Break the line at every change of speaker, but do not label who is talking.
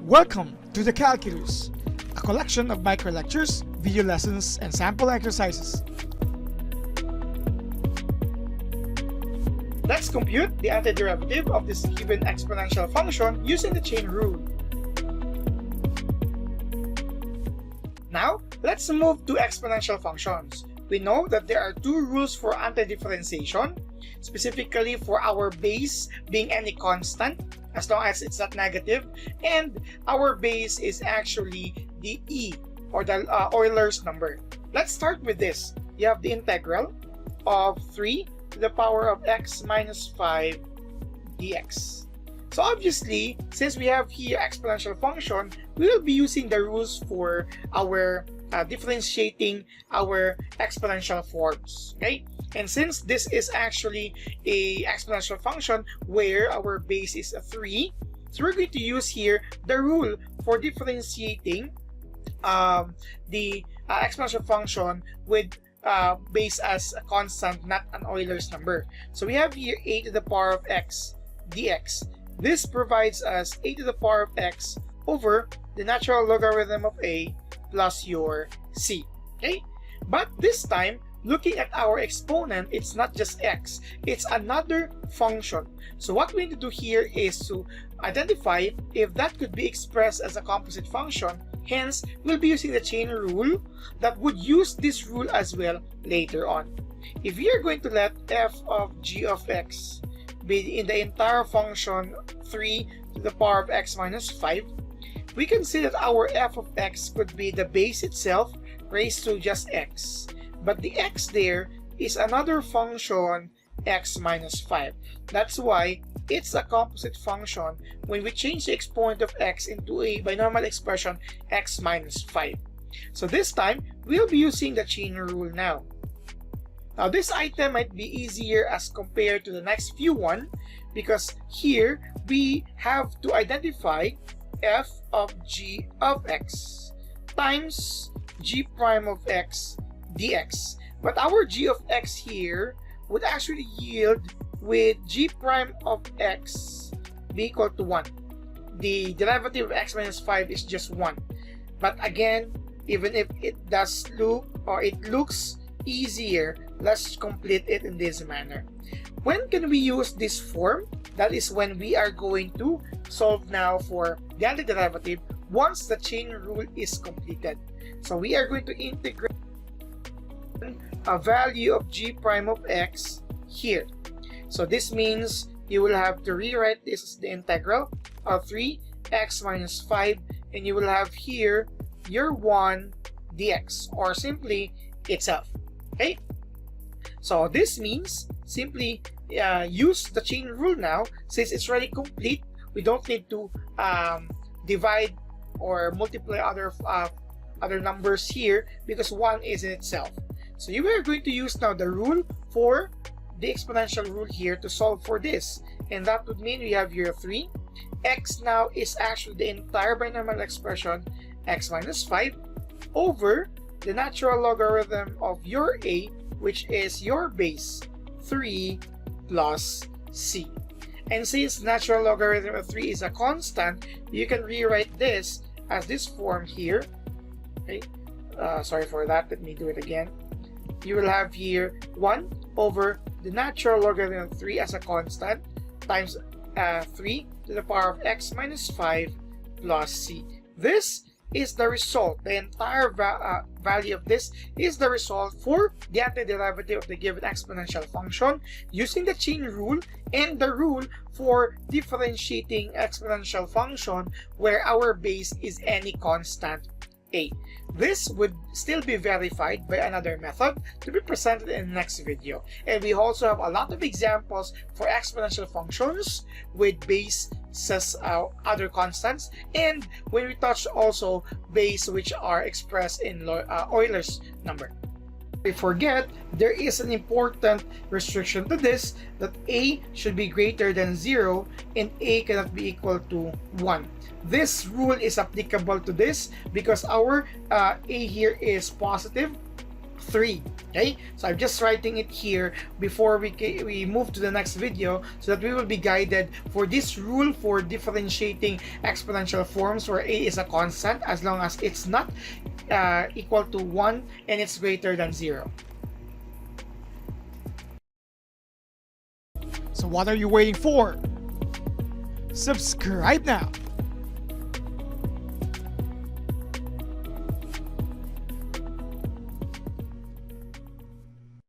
Welcome to the Calculus, a collection of micro lectures, video lessons, and sample exercises. Let's compute the antiderivative of this given exponential function using the chain rule. Now, let's move to exponential functions. We know that there are two rules for antidifferentiation, specifically for our base being any constant, as long as it's not negative, and our base is actually the e, or the Euler's number. Let's start with this. You have the integral of 3 to the power of x minus 5 dx. So obviously, since we have here exponential function, we will be using the rules for our differentiating our exponential forms, okay? And since this is actually a exponential function where our base is a 3, so we're going to use here the rule for differentiating the exponential function with base as a constant, not an Euler's number. So we have here a to the power of x dx. This provides us a to the power of x over the natural logarithm of a plus your c, okay? But this time, looking at our exponent, it's not just x, it's another function. So what we need to do here is to identify if that could be expressed as a composite function. Hence, we'll be using the chain rule that would use this rule as well later on. If we are going to let f of g of x be in the entire function 3 to the power of x minus 5, we can see that our f of x could be the base itself raised to just x. But the x there is another function, x minus 5. That's why it's a composite function when we change the exponent of x into a binomial expression, x minus 5. So this time, we'll be using the chain rule now. Now this item might be easier as compared to the next few one, because here we have to identify f of g of x times g prime of x dx. But our g of x here would actually yield with g prime of x be equal to 1. The derivative of x minus 5 is just 1. But again, even if it does look, or it looks easier, let's complete it in this manner. When can we use this form? That is when we are going to solve now for the antiderivative once the chain rule is completed. So we are going to integrate a value of g prime of x here. So this means you will have to rewrite this as the integral of 3x minus 5, and you will have here your 1 dx, or simply itself, okay? So this means simply use the chain rule now. Since it's already complete, we don't need to divide or multiply other numbers here, because 1 is in itself. So you are going to use now the rule for the exponential rule here to solve for this, and that would mean we have here 3. X now is actually the entire binomial expression, x minus 5, over the natural logarithm of your a, which is your base, 3 plus c. And since natural logarithm of 3 is a constant, you can rewrite this as this form here, okay? Sorry for that, let me do it again. You will have here 1 over the natural logarithm of 3 as a constant times 3 to the power of x minus 5 plus c. This is the result. The entire value of this is the result for the antiderivative of the given exponential function using the chain rule and the rule for differentiating exponential function where our base is any constant a. This would still be verified by another method to be presented in the next video. And we also have a lot of examples for exponential functions with bases, other constants, and when we touch also base which are expressed in Euler's number. We forget there is an important restriction to this, that a should be greater than 0 and a cannot be equal to 1. This rule is applicable to this because our a here is positive 3. Okay, so I'm just writing it here before we move to the next video, so that we will be guided for this rule for differentiating exponential forms where a is a constant as long as it's not equal to 1 and it's greater than 0. So what are you waiting for? Subscribe now!